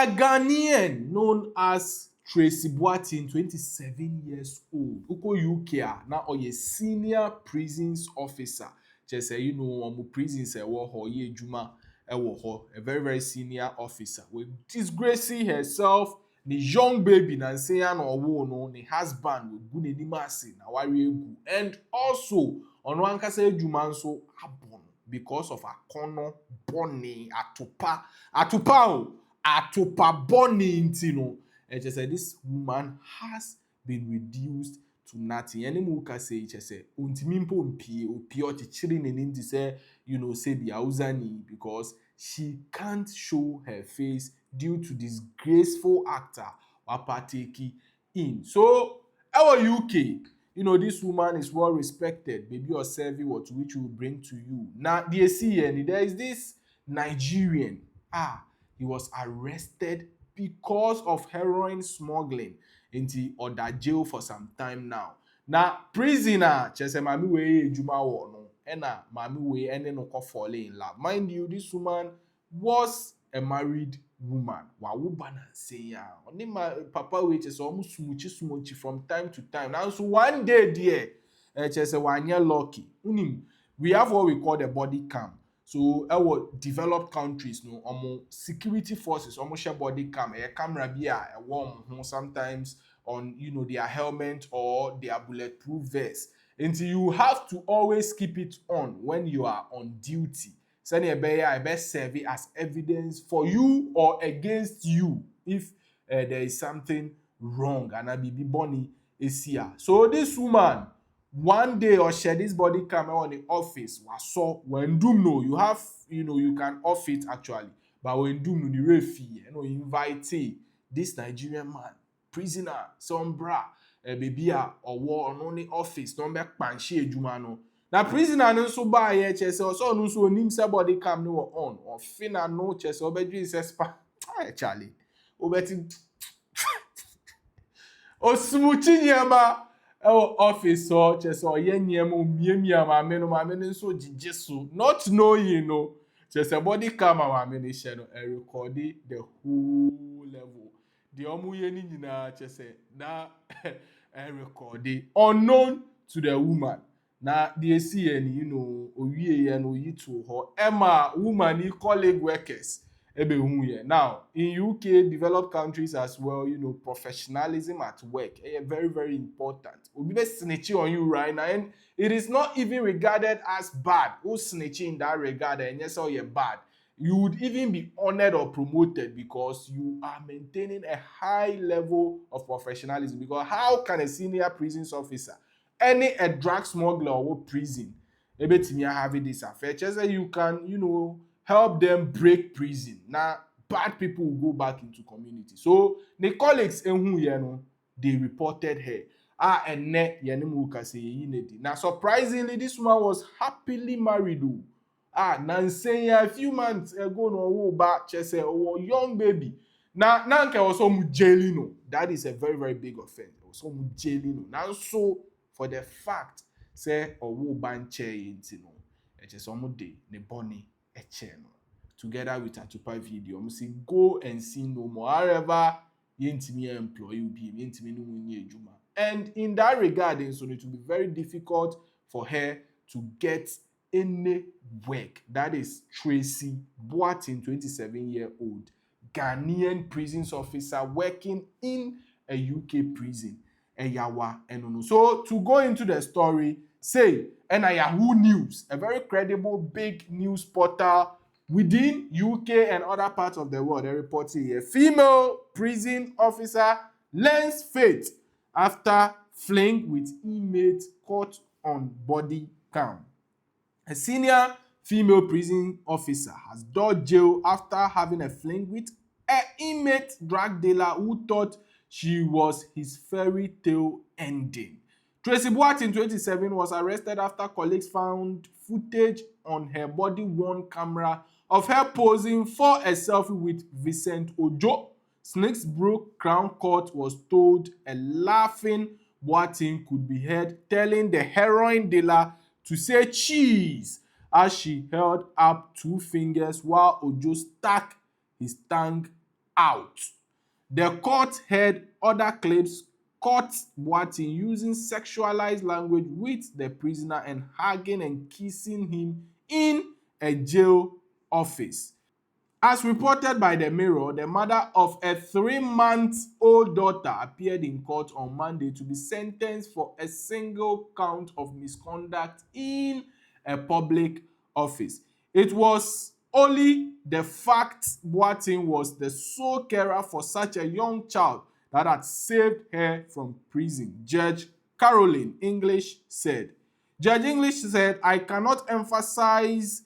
A Ghanaian known as Tracy Boateng, 27 years old. Uko UK na oye senior prisons officer. Just say you know omo prisons ewo ho ye juma ewo ho. A very very senior officer. We disgracing herself. The young baby na say ya no wo no the husband we gu n'anim ase na wari egu. And also ono ankasa ejuma nso abon because of akono boni atupa o. Atopa boni nti no. And just say this woman has been reduced to nothing. Any mu ka say just say untimi mpo mpie opie ochichiri n'anim to say you know say the Hausani because she can't show her face due to disgraceful actor wapateki in. So our UK, you know, this woman is well respected. Maybe your survey what which will bring to you. Now, there is this Nigerian. He was arrested because of heroin smuggling into other jail for some time now. Now, prisoner, chese mami we ejuma wo no, ena mami we ene no ko fall in love. Mind you, this woman was a married woman. Wa wo balance ya. Oni papa we chese omu sumuchi from time to time. Now, so one day there, chese wanye lucky. We have what we call the body cam. So our developed countries no security forces share body cam camera bi a warm sometimes on their helmet or their bulletproof vest. And you have to always keep it on when you are on duty. Send a best serve it as evidence for you or against you if there is something wrong and a baby bunny is here. So this woman one day or share this body camera on the office was so when doom no you have you can off it actually, but when doom no the refi invite this Nigerian man prisoner some bra baby or war on only office don't make panshi ejuma no na prisoner no so ba here chese so no so nim say body cam no on or fina no chese obedri say spa Charlie obeti osumuchi nyama office so chese oye nyema omiemia maame no nso jijesu not knowing no chese body camera maame no share no record the whole level the omu ye ni nyina chese na record unknown to the woman na the CN owie ye no yi to ho Emma woman colleague workers now in UK developed countries as well, professionalism at work very very important. Obi be snitching on you right now and it is not even regarded as bad. Who snitching in that regard and yes or you're bad. You would even be honored or promoted because you are maintaining a high level of professionalism. Because how can a senior prisons officer a drug smuggler or prison having this affair just say you can help them break prison. Now, bad people will go back into community. So, the colleagues they reported her. Now, surprisingly, this woman was happily married. A few months ago, no back, just a young baby. Now, also mujelino. That is a very, very big offense. Also mujelino. Now, so for the fact, say banche just day ne bonny a channel together with a tupa video. Say go and see no more. However, yentimi employee be yentimi no munye juma. And in that regard, so it will be very difficult for her to get any work. That is Tracy Boateng, 27-year-old Ghanaian prisons officer working in a UK prison. So to go into the story, say Yahoo News, a very credible big news portal within UK and other parts of the world, they report a female prison officer learns fate after fling with inmate caught on body cam. A senior female prison officer has dodged jail after having a fling with an inmate drug dealer who thought she was his fairy tale ending. Tracy Boateng, 27, was arrested after colleagues found footage on her body-worn camera of her posing for a selfie with Vincent Ojo. Snakesbrook Crown Court was told a laughing Boateng could be heard telling the heroin dealer to say cheese as she held up two fingers while Ojo stuck his tongue out. The court heard other claims caught Boateng using sexualized language with the prisoner and hugging and kissing him in a jail office. As reported by the Mirror, the mother of a 3-month-old daughter appeared in court on Monday to be sentenced for a single count of misconduct in a public office. It was only the fact Boateng was the sole carer for such a young child that had saved her from prison, Judge Caroline English said. Judge English said, "I cannot emphasize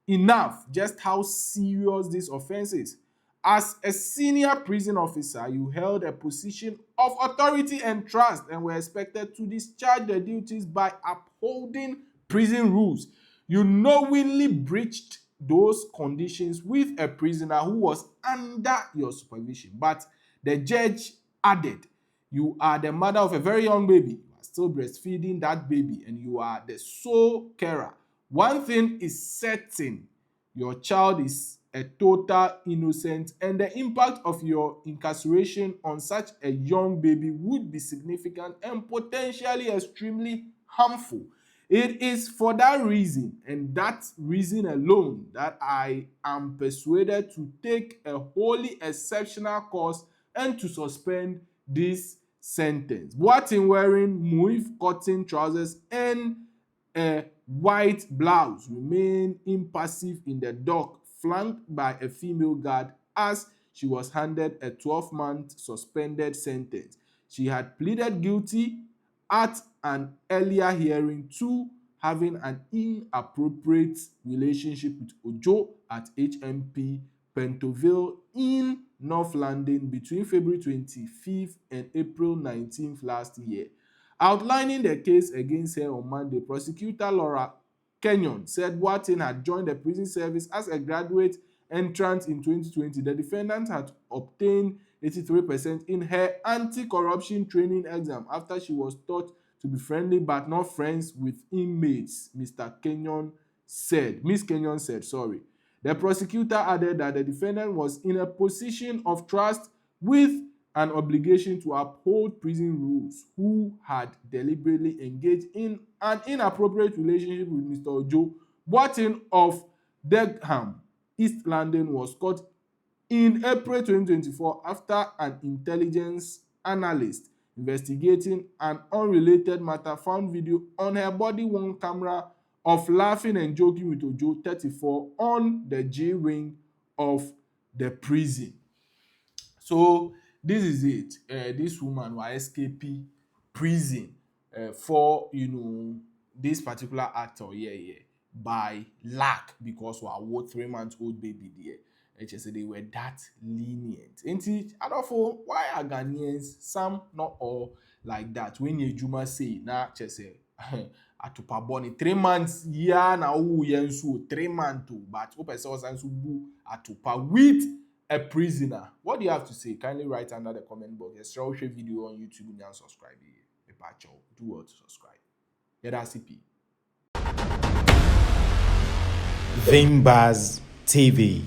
enough just how serious this offense is. As a senior prison officer, you held a position of authority and trust and were expected to discharge the duties by upholding prison rules. You knowingly breached those conditions with a prisoner who was under your supervision." But the judge added, "You are the mother of a very young baby. You are still breastfeeding that baby and you are the sole carer. One thing is certain, your child is a total innocent and the impact of your incarceration on such a young baby would be significant and potentially extremely harmful. It is for that reason and that reason alone that I am persuaded to take a wholly exceptional course and to suspend this sentence." Boateng, wearing mauve cotton trousers and a white blouse, remained impassive in the dock, flanked by a female guard as she was handed a 12-month suspended sentence. She had pleaded guilty at an earlier hearing to having an inappropriate relationship with Ojo at HMP Pentonville in North London between February 25th and April 19th last year. Outlining the case against her on Monday, prosecutor Laura Kenyon said Boateng had joined the prison service as a graduate entrant in 2020. The defendant had obtained 83% in her anti-corruption training exam after she was taught to be friendly but not friends with inmates, Miss Kenyon said. The prosecutor added that the defendant was in a position of trust with an obligation to uphold prison rules, who had deliberately engaged in an inappropriate relationship with Mr. Ojo. Boateng of Denham, East London, was caught in April 2024 after an intelligence analyst investigating an unrelated matter found video on her body-worn camera of laughing and joking with Ojo, 34, on the J wing of the prison. So this is it. This woman was escaping prison for this particular actor by luck, because we are 3-month-old baby there. And she said they were that lenient. And I don't know why are Ghanaians, some not all, like that. When you Juma say na she say atupa boni 3 months yeah na who yensu 3 months too, but open source and bu atupa with a prisoner. What do you have to say? Kindly write under the comment box. Yes, share video on YouTube and subscribe. Do what to subscribe. Yeah, that's CP. Vimbaz TV.